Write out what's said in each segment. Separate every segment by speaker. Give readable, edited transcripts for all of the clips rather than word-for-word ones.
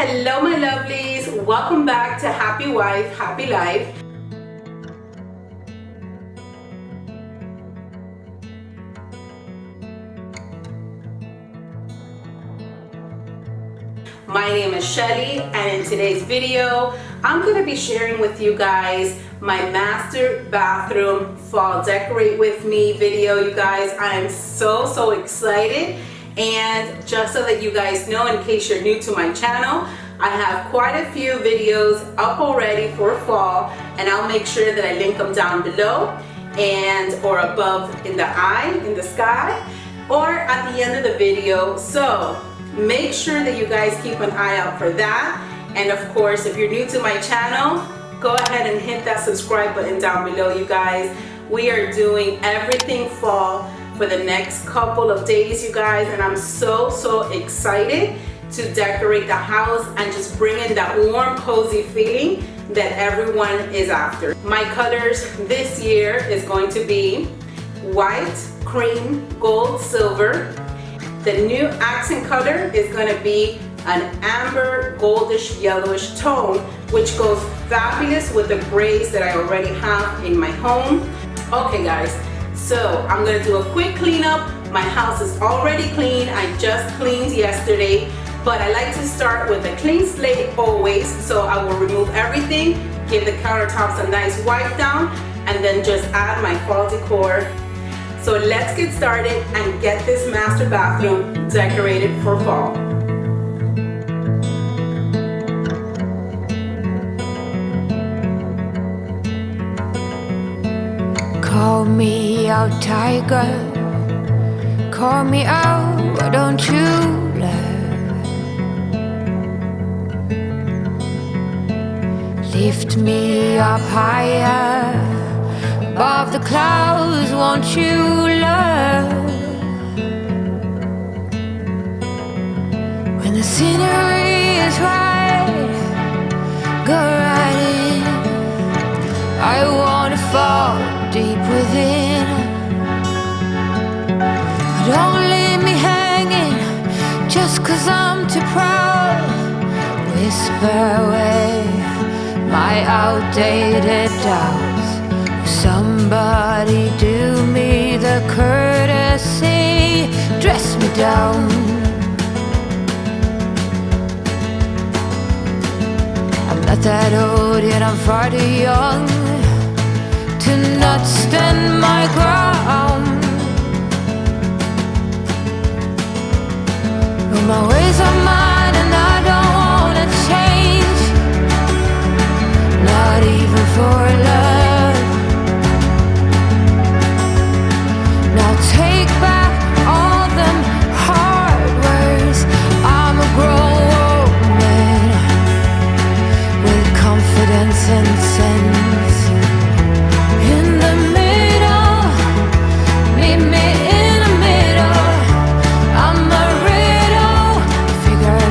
Speaker 1: Hello my lovelies, welcome back to Happy Wife, Happy Life. My name is Shelly, and in today's video I'm going to be sharing with you guys my master bathroom fall decorate with me video. You guys, I am so excited. And just so that you guys know, in case you're new to my channel, I have quite a few videos up already for fall, and I'll make sure that I link them down below and or above in the sky, or at the end of the video. So make sure that you guys keep an eye out for that. And of course, if you're new to my channel, go ahead and hit that subscribe button down below. You guys, we are doing everything fall for the next couple of days, you guys, and I'm so excited to decorate the house and just bring in that warm, cozy feeling that everyone is after. My colors this year is going to be white, cream, gold, silver. The new accent color is going to be an amber, goldish, yellowish tone, which goes fabulous with the grays that I already have in my home. Okay guys, so I'm going to do a quick cleanup. My house is already clean. I just cleaned yesterday, but I like to start with a clean slate always. So I will remove everything, give the countertops a nice wipe down, and then just add my fall decor. So let's get started and get this master bathroom decorated for fall.
Speaker 2: Call me out, tiger. Call me out, why don't you love? Lift me up higher, above the clouds, won't you love? When the scenery is right, go right in. I wanna fall deep within. Don't leave me hanging just 'cause I'm too proud. Whisper away my outdated doubts. Somebody do me the courtesy, dress me down. I'm not that old yet, I'm far too young to not stand my ground. Well, my ways are mine and I don't wanna change, not even for love. Now take back all them hard words. I'm a grown man with confidence and sense. In the middle, meet me in the middle. I'm a riddle, figure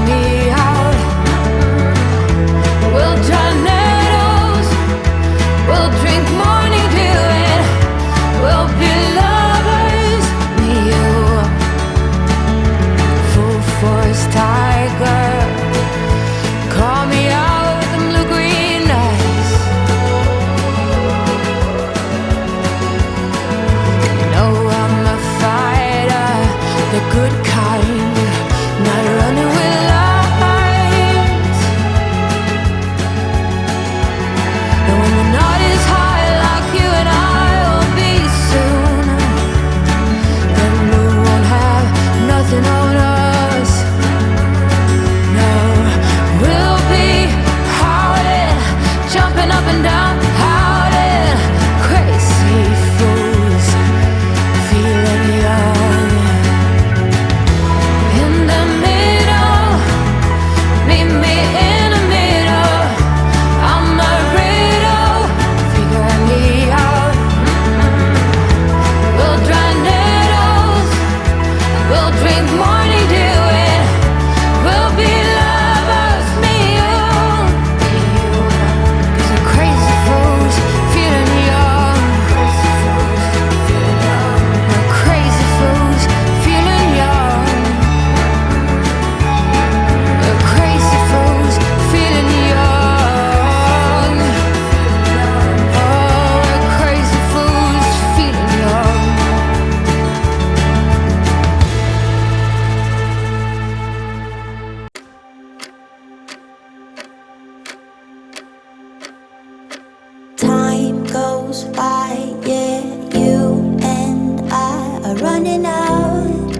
Speaker 3: running out,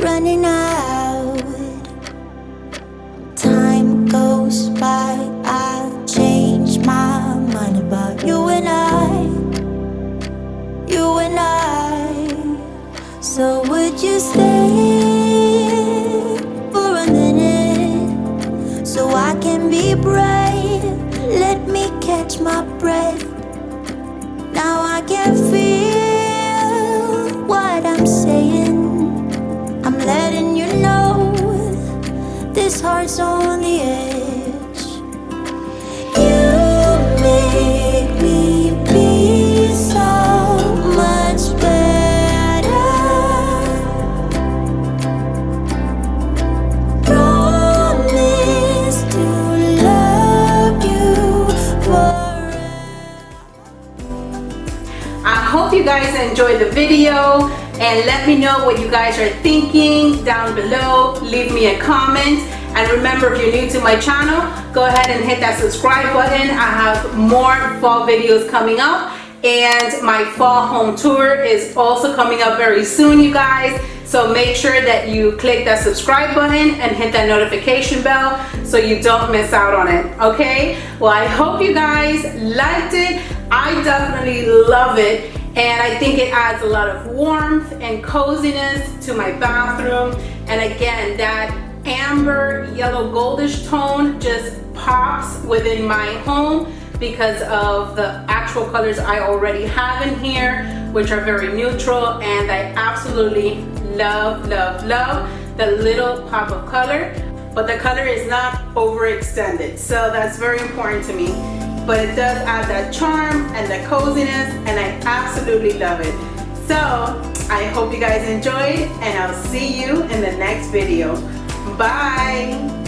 Speaker 3: running out. Time goes by, I change my mind about you and I, you and I. So would you stay for a minute so I can be brave? Let me catch my breath. Now I can feel what I'm saying. I'm letting you know this heart's on the edge. You make me feel so much better. Promise to love you forever.
Speaker 1: I hope you guys enjoyed the video, and let me know what you guys are thinking down below. Leave me a comment, and remember, if you're new to my channel, go ahead and hit that subscribe button. I have more fall videos coming up, and my fall home tour is also coming up very soon, you guys. So make sure that you click that subscribe button and hit that notification bell so you don't miss out on it, okay? Well, I hope you guys liked it. I definitely love it, and I think it adds a lot of warmth and coziness to my bathroom. And again, that amber yellow goldish tone just pops within my home because of the actual colors I already have in here, which are very neutral, and I absolutely love, love, love the little pop of color, but the color is not overextended, so that's very important to me. But it does add that charm and the coziness, and I absolutely love it. So I hope you guys enjoyed, and I'll see you in the next video. Bye.